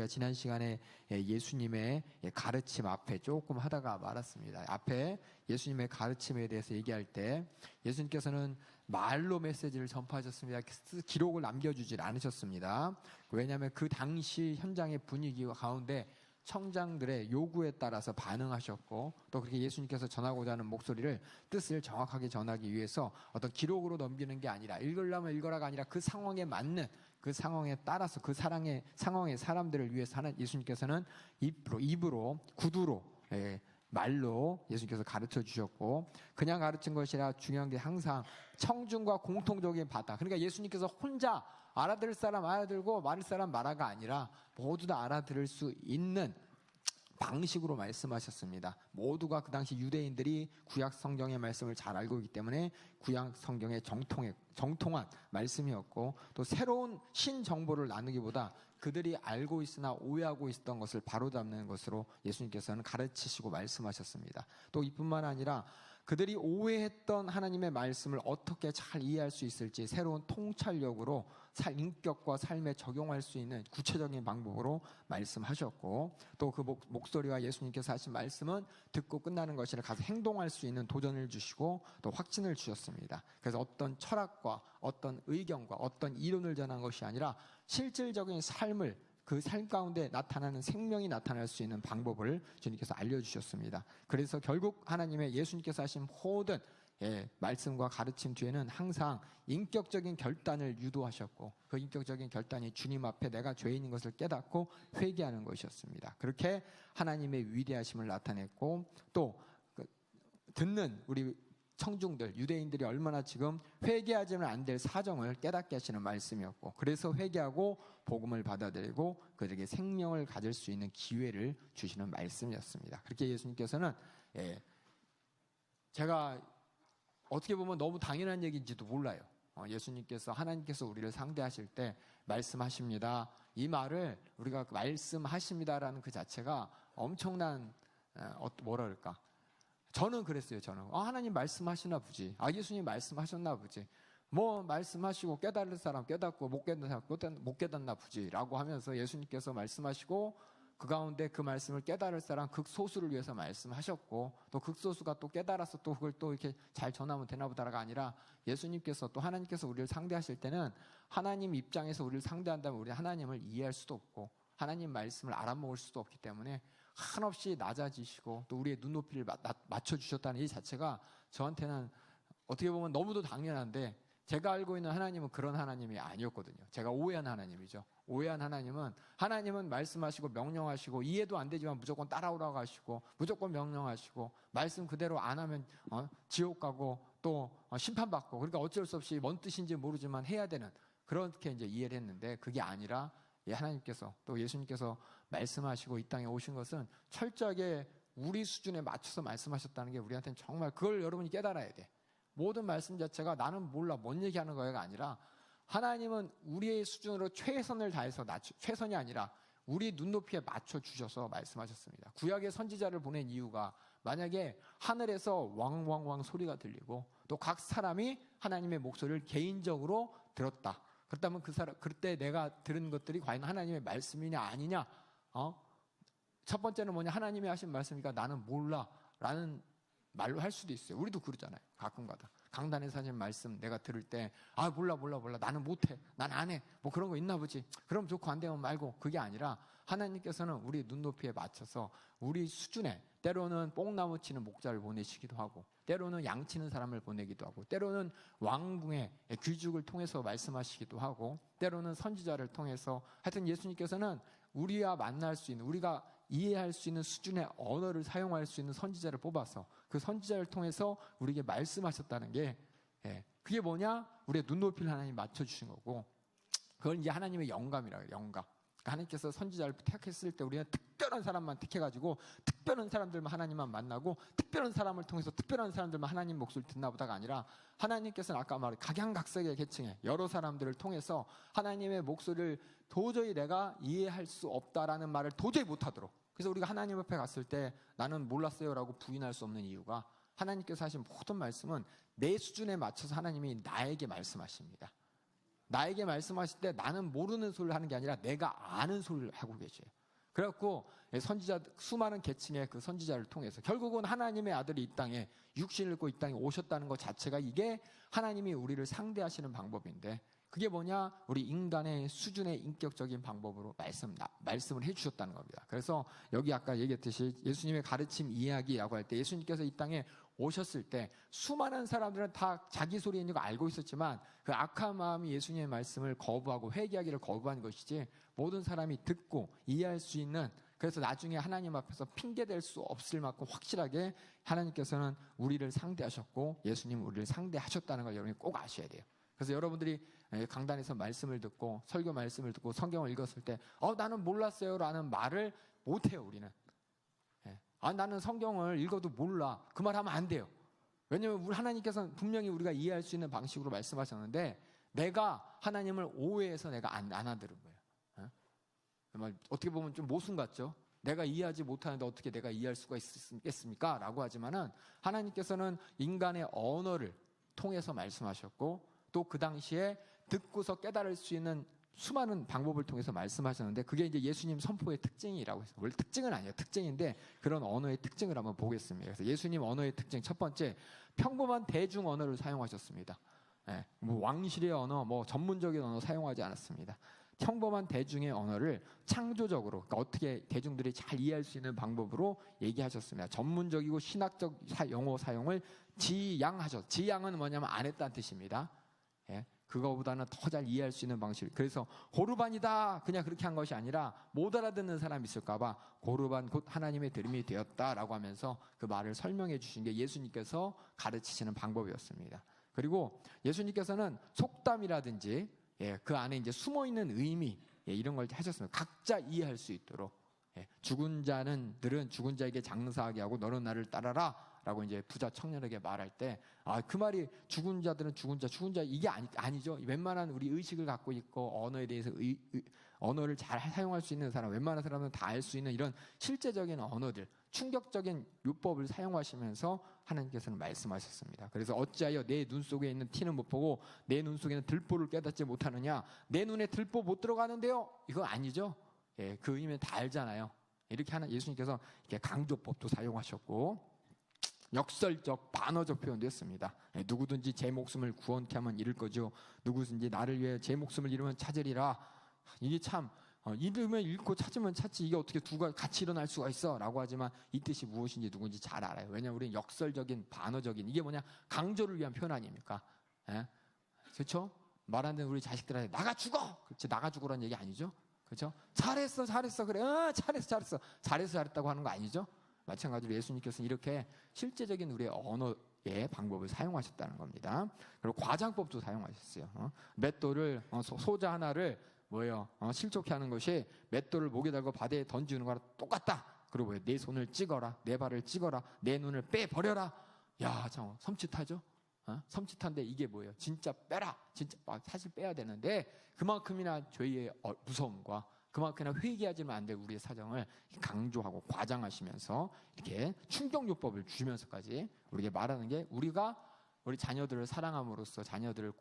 우리가 지난 시간에 예수님의 가르침 앞에 조금 하다가 말았습니다. 앞에 예수님의 가르침에 대해서 얘기할 때 예수님께서는 말로 메시지를 전파하셨습니다. 기록을 남겨주질 않으셨습니다. 왜냐하면 그 당시 현장의 분위기 가운데 청장들의 요구에 따라서 반응하셨고, 또 그렇게 예수님께서 전하고자 하는 목소리를, 뜻을 정확하게 전하기 위해서 어떤 기록으로 넘기는 게 아니라, 읽으려면 읽어라가 아니라 그 상황에 맞는, 그 상황에 따라서 그 상황의 사람들을 위해서 하는, 예수님께서는 입으로 구두로, 말로 예수님께서 가르쳐 주셨고, 그냥 가르친 것이 아니라 중요한 게 항상 청중과 공통적인 바다, 그러니까 예수님께서 혼자 알아들을 사람 알아들고 말할 사람 말아가 아니라 모두 다 알아들을 수 있는 방식으로 말씀하셨습니다. 모두가 그 당시 유대인들이 구약 성경의 말씀을 잘 알고 있기 때문에 구약 성경의 정통한 말씀이었고, 또 새로운 신정보를 나누기보다 그들이 알고 있으나 오해하고 있었던 것을 바로잡는 것으로 예수님께서는 가르치시고 말씀하셨습니다. 또 이뿐만 아니라 그들이 오해했던 하나님의 말씀을 어떻게 잘 이해할 수 있을지 새로운 통찰력으로 인격과 삶에 적용할 수 있는 구체적인 방법으로 말씀하셨고, 또 그 목소리와 예수님께서 하신 말씀은 듣고 끝나는 것이 아니라 가서 행동할 수 있는 도전을 주시고 또 확신을 주셨습니다. 그래서 어떤 철학과 어떤 의견과 어떤 이론을 전한 것이 아니라 실질적인 삶을, 그 삶 가운데 나타나는 생명이 나타날 수 있는 방법을 주님께서 알려주셨습니다. 그래서 결국 하나님의 예수님께서 하신 모든 말씀과 가르침 뒤에는 항상 인격적인 결단을 유도하셨고, 그 인격적인 결단이 주님 앞에 내가 죄인인 것을 깨닫고 회개하는 것이었습니다. 그렇게 하나님의 위대하심을 나타냈고, 또 듣는 우리 청중들, 유대인들이 얼마나 지금 회개하지는 안 될 사정을 깨닫게 하시는 말씀이었고, 그래서 회개하고 복음을 받아들이고 그들에게 생명을 가질 수 있는 기회를 주시는 말씀이었습니다. 그렇게 예수님께서는, 제가 어떻게 보면 너무 당연한 얘기인지도 몰라요. 예수님께서, 하나님께서 우리를 상대하실 때 말씀하십니다, 이 말을 우리가 말씀하십니다라는 그 자체가 엄청난, 뭐라 그럴까, 저는 그랬어요. 저는 하나님 말씀하시나 보지, 예수님 말씀하셨나 보지, 뭐 말씀하시고 깨달을 사람 깨닫고 못 깨닫는 사람 못 깨닫나 보지 라고 하면서 예수님께서 말씀하시고 그 가운데 그 말씀을 깨달을 사람 극소수를 위해서 말씀하셨고, 또 극소수가 또 깨달아서 또 그걸 또 이렇게 잘 전하면 되나 보다가 아니라, 예수님께서 또 하나님께서 우리를 상대하실 때는 하나님 입장에서 우리를 상대한다면 우리 하나님을 이해할 수도 없고 하나님 말씀을 알아먹을 수도 없기 때문에 한없이 낮아지시고 또 우리의 눈높이를 맞춰주셨다는 이 자체가 저한테는 어떻게 보면 너무도 당연한데, 제가 알고 있는 하나님은 그런 하나님이 아니었거든요. 제가 오해한 하나님이죠. 오해한 하나님은 말씀하시고 명령하시고 이해도 안 되지만 무조건 따라오라고 하시고 무조건 명령하시고 말씀 그대로 안 하면 지옥 가고 또 심판받고, 그러니까 어쩔 수 없이 뭔 뜻인지 모르지만 해야 되는, 그렇게 이제 이해를 했는데, 그게 아니라 하나님께서 또 예수님께서 말씀하시고 이 땅에 오신 것은 철저하게 우리 수준에 맞춰서 말씀하셨다는 게 우리한테는 정말, 그걸 여러분이 깨달아야 돼. 모든 말씀 자체가 나는 몰라 뭔 얘기하는 거야가 아니라, 하나님은 우리의 수준으로 최선을 다해서 최선이 아니라 우리 눈높이에 맞춰 주셔서 말씀하셨습니다. 구약의 선지자를 보낸 이유가, 만약에 하늘에서 왕왕왕 소리가 들리고 또 각 사람이 하나님의 목소리를 개인적으로 들었다, 그렇다면 그때 내가 들은 것들이 과연 하나님의 말씀이냐 아니냐, 첫 번째는 뭐냐, 하나님이 하신 말씀이니까 나는 몰라 라는 말로 할 수도 있어요. 우리도 그러잖아요. 가끔가다 강단에서 하신 말씀 내가 들을 때 몰라 나는 못해, 난 안 해, 뭐 그런 거 있나 보지, 그럼 좋고 안 되면 말고, 그게 아니라 하나님께서는 우리 눈높이에 맞춰서 우리 수준에, 때로는 뽕나무 치는 목자를 보내시기도 하고 때로는 양 치는 사람을 보내기도 하고 때로는 왕궁의 귀족을 통해서 말씀하시기도 하고 때로는 선지자를 통해서, 하여튼 예수님께서는 우리와 만날 수 있는, 우리가 이해할 수 있는 수준의 언어를 사용할 수 있는 선지자를 뽑아서 그 선지자를 통해서 우리에게 말씀하셨다는 게, 그게 뭐냐, 우리의 눈높이를 하나님이 맞춰주신 거고, 그걸 이제 하나님의 영감이라고 해요. 영감. 하나님께서 선지자를 택했을 때 우리는 특별한 사람만 택해가지고 특별한 사람들만 하나님만 만나고 특별한 사람을 통해서 특별한 사람들만 하나님 목소리를 듣나 보다가 아니라, 하나님께서는 아까 말한 각양각색의 계층의 여러 사람들을 통해서 하나님의 목소리를 도저히 내가 이해할 수 없다라는 말을 도저히 못하도록, 그래서 우리가 하나님 앞에 갔을 때 나는 몰랐어요 라고 부인할 수 없는 이유가, 하나님께서 하신 모든 말씀은 내 수준에 맞춰서 하나님이 나에게 말씀하십니다. 나에게 말씀하실 때 나는 모르는 소리를 하는 게 아니라 내가 아는 소리를 하고 계셔요. 그래갖고 선지자, 수많은 계층의 그 선지자를 통해서 결국은 하나님의 아들이 이 땅에 육신을 입고 이 땅에 오셨다는 것 자체가 이게 하나님이 우리를 상대하시는 방법인데, 그게 뭐냐? 우리 인간의 수준의 인격적인 방법으로 말씀을 해주셨다는 겁니다. 그래서 여기 아까 얘기했듯이 예수님의 가르침 이야기라고 할 때, 예수님께서 이 땅에 오셨을 때 수많은 사람들은 다 자기 소리 있는 거 알고 있었지만 그 악한 마음이 예수님의 말씀을 거부하고 회개하기를 거부한 것이지, 모든 사람이 듣고 이해할 수 있는, 그래서 나중에 하나님 앞에서 핑계댈 수 없을 만큼 확실하게 하나님께서는 우리를 상대하셨고 예수님 우리를 상대하셨다는 걸 여러분이 꼭 아셔야 돼요. 그래서 여러분들이 강단에서 말씀을 듣고 설교 말씀을 듣고 성경을 읽었을 때 나는 몰랐어요 라는 말을 못해요. 우리는 나는 성경을 읽어도 몰라, 그 말 하면 안 돼요. 왜냐하면 우리 하나님께서는 분명히 우리가 이해할 수 있는 방식으로 말씀하셨는데, 내가 하나님을 오해해서 내가 안 알아들은 거예요. 어떻게 보면 좀 모순 같죠? 내가 이해하지 못하는데 어떻게 내가 이해할 수가 있겠습니까? 라고 하지만은 하나님께서는 인간의 언어를 통해서 말씀하셨고, 또 그 당시에 듣고서 깨달을 수 있는 수많은 방법을 통해서 말씀하셨는데, 그게 이제 예수님 선포의 특징이라고 해서, 원래 특징은 아니에요. 특징인데 그런 언어의 특징을 한번 보겠습니다. 그래서 예수님 언어의 특징 첫 번째, 평범한 대중 언어를 사용하셨습니다. 뭐 왕실의 언어, 뭐 전문적인 언어 사용하지 않았습니다. 평범한 대중의 언어를 창조적으로, 그러니까 어떻게 대중들이 잘 이해할 수 있는 방법으로 얘기하셨습니다. 전문적이고 신학적 용어 사용을 지양하셨어요. 지양은 뭐냐면 안 했다는 뜻입니다. 그거보다는 더 잘 이해할 수 있는 방식. 그래서 고르반이다 그냥 그렇게 한 것이 아니라 못 알아듣는 사람이 있을까봐 고르반 곧 하나님의 드림이 되었다라고 하면서 그 말을 설명해 주신 게 예수님께서 가르치시는 방법이었습니다. 그리고 예수님께서는 속담이라든지 그 안에 이제 숨어 있는 의미 이런 걸 하셨습니다. 각자 이해할 수 있도록. 죽은 자들은 죽은 자에게 장사하게 하고 너는 나를 따라라 라고 이제 부자 청년에게 말할 때, 그 말이 죽은 자들은 죽은 자 이게 아니죠. 웬만한 우리 의식을 갖고 있고 언어에 대해서 언어를 잘 사용할 수 있는 사람, 웬만한 사람은 다 알 수 있는 이런 실제적인 언어들, 충격적인 율법을 사용하시면서 하나님께서는 말씀하셨습니다. 그래서 어찌하여 내 눈 속에 있는 티는 못 보고 내 눈 속에 있는 들보를 깨닫지 못하느냐? 내 눈에 들보 못 들어가는데요? 이거 아니죠. 그 의미는 다 알잖아요. 이렇게 하는 예수님께서 이렇게 강조법도 사용하셨고, 역설적 반어적 표현도 했습니다. 누구든지 제 목숨을 구원케 하면 잃을 거죠. 누구든지 나를 위해 제 목숨을 잃으면 찾으리라. 이게 참 잃으면 잃고 찾으면 찾지, 이게 어떻게 두 가지 같이 일어날 수가 있어? 라고 하지만 이 뜻이 무엇인지 누군지 잘 알아요. 왜냐하면 우리는 역설적인 반어적인, 이게 뭐냐? 강조를 위한 표현 아닙니까? 그렇죠? 말하는 우리 자식들한테 나가 죽어! 그렇지, 나가 죽으라는 얘기 아니죠? 그렇죠? 잘했어 그래, 잘했다고 하는 거 아니죠? 마찬가지로 예수님께서는 이렇게 실제적인 우리의 언어의 방법을 사용하셨다는 겁니다. 그리고 과장법도 사용하셨어요. 맷돌을 소자 하나를 실족해 하는 것이 맷돌을 목에 달고 바다에 던지는 거랑 똑같다. 그리고 내 손을 찍어라, 내 발을 찍어라, 내 눈을 빼버려라. 야, 참 섬찟하죠? 섬찟한데 이게 뭐예요? 진짜 빼라. 진짜 사실 빼야 되는데 그만큼이나 죄의 무서움과 그만큼이나 회개하지만 안 될 우리의 사정을 강조하고 과장하시면서 이렇게 충격요법을 주면서까지 우리에게 말하는 게, 우리 자녀들을 사랑함으로써 자녀들의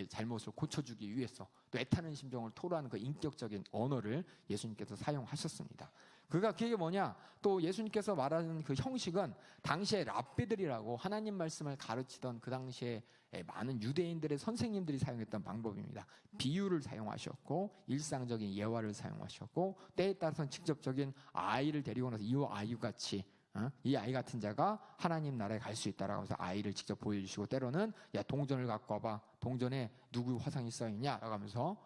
잘못을 고쳐주기 위해서 또 애타는 심정을 토로하는 그 인격적인 언어를 예수님께서 사용하셨습니다. 그게 뭐냐? 또 예수님께서 말하는 그 형식은 당시에 랍비들이라고 하나님 말씀을 가르치던 그 당시에 많은 유대인들의 선생님들이 사용했던 방법입니다. 비유를 사용하셨고 일상적인 예화를 사용하셨고, 때에 따라서는 직접적인 아이를 데리고 나서 이 아이같이 이 아이 같은 자가 하나님 나라에 갈 수 있다라고 해서 아이를 직접 보여주시고, 때로는 야 동전을 갖고 와봐, 동전에 누구 화상이 써있냐 라고 하면서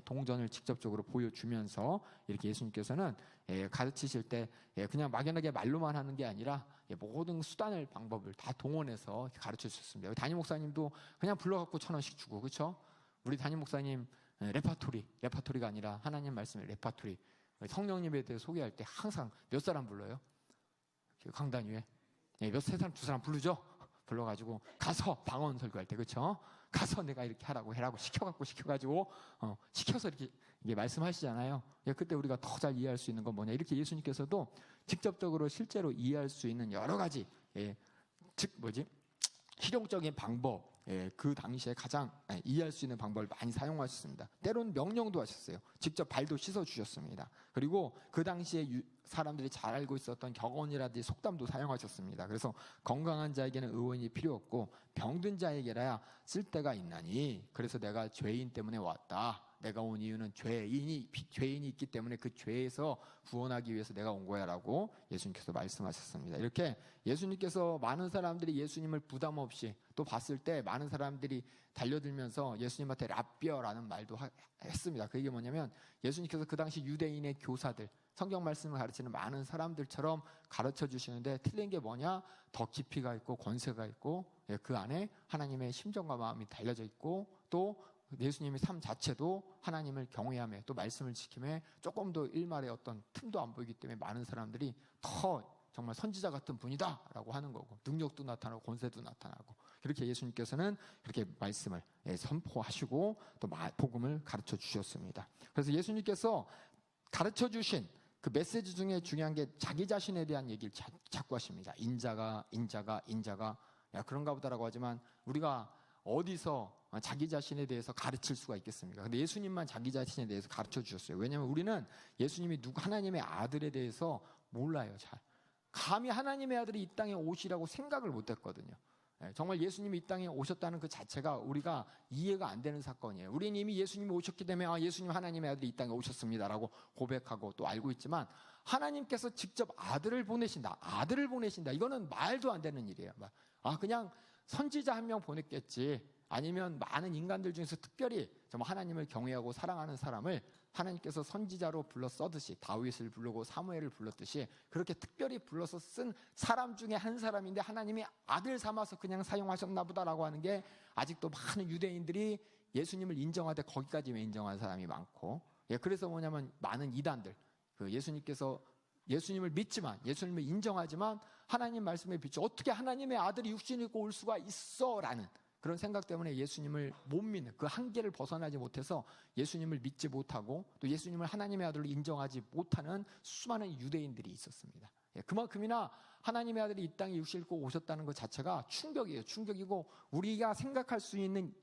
동전을 직접적으로 보여주면서 이렇게 예수님께서는 가르치실 때 그냥 막연하게 말로만 하는 게 아니라 모든 수단을 방법을 다 동원해서 가르쳐 주셨습니다. 담임 목사님도 그냥 불러갖고 1,000원씩 주고, 그렇죠? 우리 담임 목사님 레파토리가 아니라 하나님 말씀의 레파토리, 성령님에 대해 소개할 때 항상 몇 사람 불러요? 강단 위에 세 사람, 두 사람 부르죠? 불러가지고 가서 방언 설교할 때, 그렇죠? 가서 내가 이렇게 해라고 시켜가지고 시켜서 이게 말씀하시잖아요. 그때 우리가 더 잘 이해할 수 있는 건 뭐냐? 이렇게 예수님께서도 직접적으로 실제로 이해할 수 있는 여러 가지 실용적인 방법, 그 당시에 가장 이해할 수 있는 방법을 많이 사용하셨습니다. 때로는 명령도 하셨어요. 직접 발도 씻어 주셨습니다. 그리고 그 당시에 사람들이 잘 알고 있었던 격언이라든지 속담도 사용하셨습니다. 그래서 건강한 자에게는 의원이 필요 없고 병든 자에게라야 쓸데가 있나니, 그래서 내가 죄인 때문에 왔다. 내가 온 이유는 죄인이 있기 때문에 그 죄에서 구원하기 위해서 내가 온 거야 라고 예수님께서 말씀하셨습니다. 이렇게 예수님께서 많은 사람들이 예수님을 부담 없이 또 봤을 때 많은 사람들이 달려들면서 예수님한테 랍비어라는 말도 했습니다. 그게 뭐냐면 예수님께서 그 당시 유대인의 교사들, 성경 말씀을 가르치는 많은 사람들처럼 가르쳐 주시는데 틀린 게 뭐냐? 더 깊이가 있고 권세가 있고 그 안에 하나님의 심정과 마음이 달려져 있고 또 예수님의 삶 자체도 하나님을 경외함에 또 말씀을 지킴에 조금 더 일말의 어떤 틈도 안 보이기 때문에 많은 사람들이 더 정말 선지자 같은 분이다 라고 하는 거고, 능력도 나타나고 권세도 나타나고, 그렇게 예수님께서는 그렇게 말씀을 선포하시고 또 복음을 가르쳐 주셨습니다. 그래서 예수님께서 가르쳐 주신 그 메시지 중에 중요한 게 자기 자신에 대한 얘기를 자꾸 하십니다. 인자가 야 그런가 보다라고 하지만 우리가 어디서 자기 자신에 대해서 가르칠 수가 있겠습니까? 근데 예수님만 자기 자신에 대해서 가르쳐 주셨어요. 왜냐하면 우리는 예수님이 하나님의 아들에 대해서 몰라요. 잘 감히 하나님의 아들이 이 땅에 오시라고 생각을 못했거든요. 정말 예수님이 이 땅에 오셨다는 그 자체가 우리가 이해가 안 되는 사건이에요. 우리는 이미 예수님이 오셨기 때문에 예수님 하나님의 아들이 이 땅에 오셨습니다라고 고백하고 또 알고 있지만, 하나님께서 직접 아들을 보내신다 이거는 말도 안 되는 일이에요. 그냥 선지자 한 명 보냈겠지, 아니면 많은 인간들 중에서 특별히 정말 하나님을 경외하고 사랑하는 사람을 하나님께서 선지자로 불러 써듯이, 다윗을 부르고 사무엘을 불렀듯이 그렇게 특별히 불러서 쓴 사람 중에 한 사람인데 하나님이 아들 삼아서 그냥 사용하셨나 보다라고 하는 게, 아직도 많은 유대인들이 예수님을 인정하되 거기까지 인정하는 사람이 많고, 그래서 뭐냐면 많은 이단들, 예수님께서 예수님을 믿지만, 예수님을 인정하지만 하나님 말씀에 비춰 어떻게 하나님의 아들이 육신을 입고 올 수가 있어? 라는 그런 생각 때문에 예수님을 못 믿는, 그 한계를 벗어나지 못해서 예수님을 믿지 못하고 또 예수님을 하나님의 아들로 인정하지 못하는 수많은 유대인들이 있었습니다. 그만큼이나 하나님의 아들이 이 땅에 육신을 입고 오셨다는 것 자체가 충격이에요. 충격이고 우리가 생각할 수 있는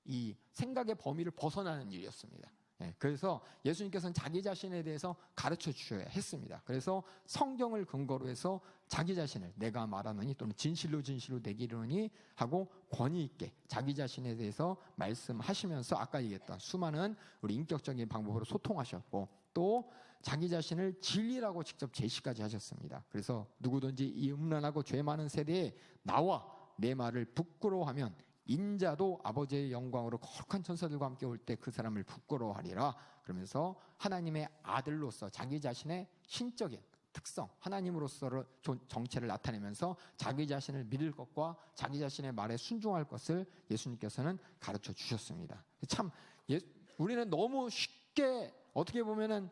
이 생각의 범위를 벗어나는 일이었습니다. 그래서 예수님께서는 자기 자신에 대해서 가르쳐 주셔야 했습니다. 그래서 성경을 근거로 해서 자기 자신을 내가 말하노니 또는 진실로 내게 이르노니 하고 권위 있게 자기 자신에 대해서 말씀하시면서 아까 얘기했던 수많은 우리 인격적인 방법으로 소통하셨고, 또 자기 자신을 진리라고 직접 제시까지 하셨습니다. 그래서 누구든지 이 음란하고 죄 많은 세대에 나와 내 말을 부끄러워하면 인자도 아버지의 영광으로 거룩한 천사들과 함께 올 때 그 사람을 부끄러워하리라. 그러면서 하나님의 아들로서 자기 자신의 신적인 특성, 하나님으로서 정체를 나타내면서 자기 자신을 믿을 것과 자기 자신의 말에 순종할 것을 예수님께서는 가르쳐 주셨습니다. 참 우리는 너무 쉽게 어떻게 보면은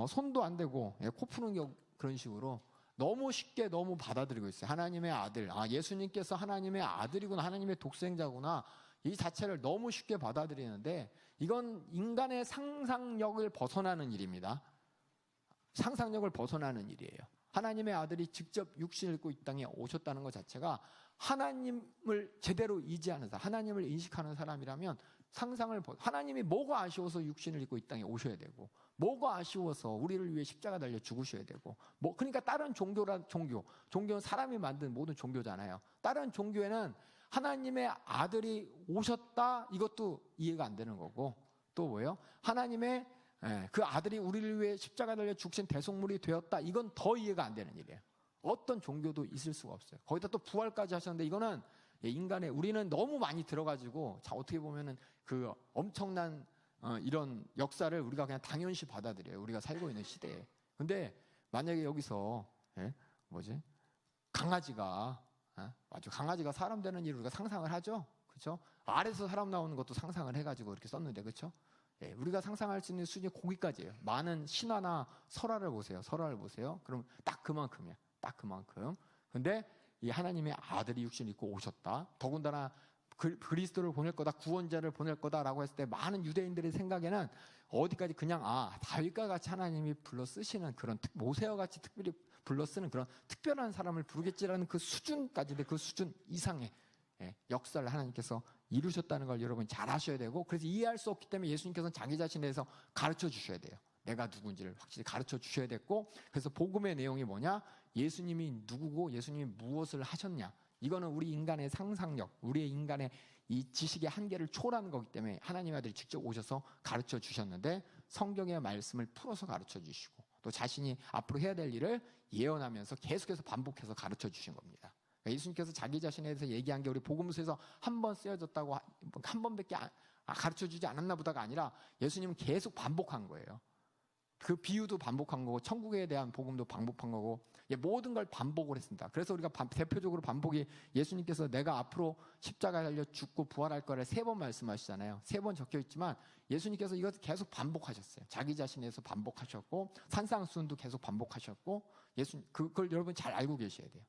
손도 안 대고 코 푸는 그런 식으로 너무 쉽게 너무 받아들이고 있어요. 하나님의 아들, 예수님께서 하나님의 아들이구나, 하나님의 독생자구나, 이 자체를 너무 쉽게 받아들이는데 이건 인간의 상상력을 벗어나는 일입니다. 상상력을 벗어나는 일이에요. 하나님의 아들이 직접 육신을 입고 이 땅에 오셨다는 것 자체가 하나님을 제대로 의지하는 사람, 하나님을 인식하는 사람이라면 하나님이 뭐가 아쉬워서 육신을 입고 이 땅에 오셔야 되고, 뭐가 아쉬워서 우리를 위해 십자가 달려 죽으셔야 되고, 그러니까 다른 종교는 사람이 만든 모든 종교잖아요. 다른 종교에는 하나님의 아들이 오셨다, 이것도 이해가 안 되는 거고, 또 뭐예요? 하나님의 그 아들이 우리를 위해 십자가 달려 죽으신 대속물이 되었다, 이건 더 이해가 안 되는 일이에요. 어떤 종교도 있을 수가 없어요. 거기다 또 부활까지 하셨는데, 이거는 우리는 너무 많이 들어가지고, 어떻게 보면은 그 엄청난 이런 역사를 우리가 그냥 당연시 받아들여요. 우리가 살고 있는 시대에. 근데 만약에 여기서 강아지가 사람 되는 일을 우리가 상상을 하죠. 그렇죠? 알에서 사람 나오는 것도 상상을 해가지고 이렇게 썼는데, 그렇죠? 우리가 상상할 수 있는 수준이 거기까지예요. 많은 신화나 설화를 보세요. 그럼 딱 그만큼이야. 딱 그만큼. 근데 이 하나님의 아들이 육신을 입고 오셨다, 더군다나 그리스도를 보낼 거다, 구원자를 보낼 거다라고 했을 때 많은 유대인들의 생각에는 어디까지 그냥 다윗과 같이 하나님이 불러 쓰시는 그런 모세와 같이 특별히 불러 쓰는 그런 특별한 사람을 부르겠지라는 그 수준까지, 그 수준 이상의 역사를 하나님께서 이루셨다는 걸 여러분 잘 아셔야 되고, 그래서 이해할 수 없기 때문에 예수님께서는 자기 자신에 대해서 가르쳐 주셔야 돼요. 내가 누군지를 확실히 가르쳐 주셔야 됐고, 그래서 복음의 내용이 뭐냐? 예수님이 누구고 예수님이 무엇을 하셨냐? 이거는 우리 인간의 상상력, 우리의 인간의 이 지식의 한계를 초월하는 거기 때문에 하나님의 아들이 직접 오셔서 가르쳐 주셨는데, 성경의 말씀을 풀어서 가르쳐 주시고 또 자신이 앞으로 해야 될 일을 예언하면서 계속해서 반복해서 가르쳐 주신 겁니다. 그러니까 예수님께서 자기 자신에 대해서 얘기한 게 우리 복음서에서 한 번 쓰여졌다고 한 번밖에 가르쳐 주지 않았나 보다가 아니라 예수님은 계속 반복한 거예요. 그 비유도 반복한 거고 천국에 대한 복음도 반복한 거고 모든 걸 반복을 했습니다. 그래서 우리가 대표적으로 반복이, 예수님께서 내가 앞으로 십자가에 달려 죽고 부활할 거를 3번 말씀하시잖아요. 3번 적혀 있지만 예수님께서 이것을 계속 반복하셨어요. 자기 자신에서 반복하셨고 산상수훈도 계속 반복하셨고, 그걸 여러분 잘 알고 계셔야 돼요.